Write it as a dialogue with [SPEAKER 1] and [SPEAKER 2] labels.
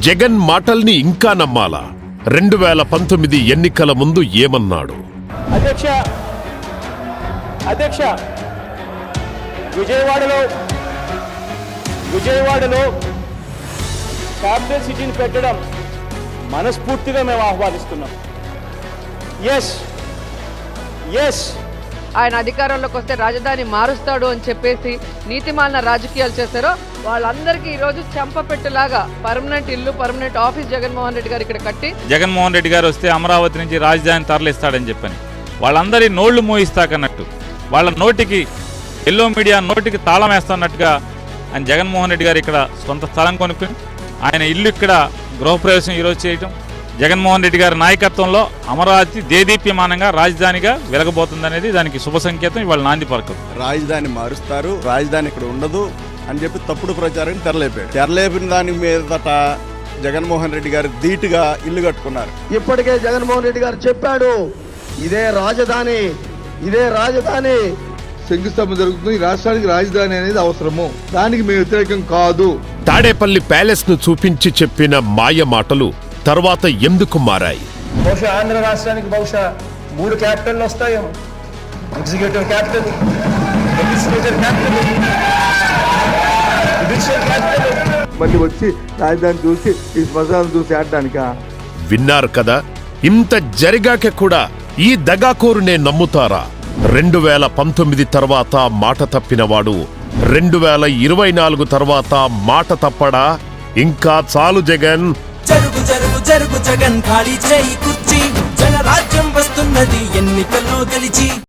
[SPEAKER 1] జగన్ మాటల్ని ఇంకా నమ్మాలా? 2019 ఎన్నికల ముందు ఏమన్నాడు?
[SPEAKER 2] అధ్యక్ష విజయవాడలో క్యాపిటల్ సిటీని పెట్టడం మనస్ఫూర్తిగా మేము ఆహ్వానిస్తున్నాం. ఎస్
[SPEAKER 3] ఆయన అధికారంలోకి వస్తే రాజధాని మారుస్తాడు అని చెప్పేసి నీతిమాలిన రాజకీయాలు చేశారో వాళ్ళందరికీ ఈరోజు చెంపపెట్టులాగా పర్మనెంట్ ఇల్లు, పర్మనెంట్ ఆఫీస్ జగన్మోహన్ రెడ్డి గారు ఇక్కడ కట్టి,
[SPEAKER 4] జగన్మోహన్ రెడ్డి గారు వస్తే అమరావతి నుంచి రాజధాని తరలిస్తాడని చెప్పని వాళ్ళందరి నోళ్లు మోయిస్తాకన్నట్టు, వాళ్ళ నోటికి ఎల్లో మీడియా నోటికి తాళం వేస్తున్నట్టుగా ఆయన జగన్మోహన్ రెడ్డి గారు ఇక్కడ సొంత స్థలం కొనుక్కుని ఆయన ఇల్లు ఇక్కడ గృహప్రవేశం ఈరోజు చేయటం, జగన్మోహన్ రెడ్డి గారి నాయకత్వంలో అమరావతి దేదీప్యమానంగా రాజధానిగా వెలగబోతుందనేది దానికి శుభ సంకేతం. ఇవాళ నాంది పలకం.
[SPEAKER 5] రాజధాని మారుస్తారు, రాజధాని ఇక్కడ ఉండదు అని చెప్పి తప్పుడు ప్రచారం తెరలేపిన దాని మీదట జగన్మోహన్ రెడ్డి గారు ధీటుగా ఇల్లు కట్టుకున్నారు.
[SPEAKER 6] ఇప్పటికే జగన్మోహన్ రెడ్డి గారు చెప్పాడు, ఇదే రాజధాని
[SPEAKER 7] శంకుస్థాపన జరుగుతుంది. రాష్ట్రానికి రాజధాని అనేది అవసరము, దానికి మేము వ్యతిరేకం కాదు.
[SPEAKER 1] తాడేపల్లి ప్యాలెస్ ను చూపించి చెప్పిన మాయ మాటలు తర్వాత ఎందుకు మారాయి?
[SPEAKER 2] బహుశా ఆంధ్ర రాష్ట్రానికి 3 క్యాపిటల్ వస్తాయేమో. Executive capital, legislative capital, judicial capital.
[SPEAKER 7] మళ్ళీ వచ్చి రాజధాని చూసి ఈ శ్మశానం చూసి ఆడడానికా?
[SPEAKER 1] విన్నారు కదా, ఇంత జరిగాక కూడా ఈ దగాకోరునే నమ్ముతారా? 2019 తర్వాత మాట తప్పినవాడు 2024 తర్వాత మాట తప్పడా? ఇంకా చాలు జగన్.
[SPEAKER 8] జరుగు జగన్, ఖాళీ చేయి కుర్చీ, జనరాజ్యం వస్తున్నది ఎన్నికల్లో గెలిచి.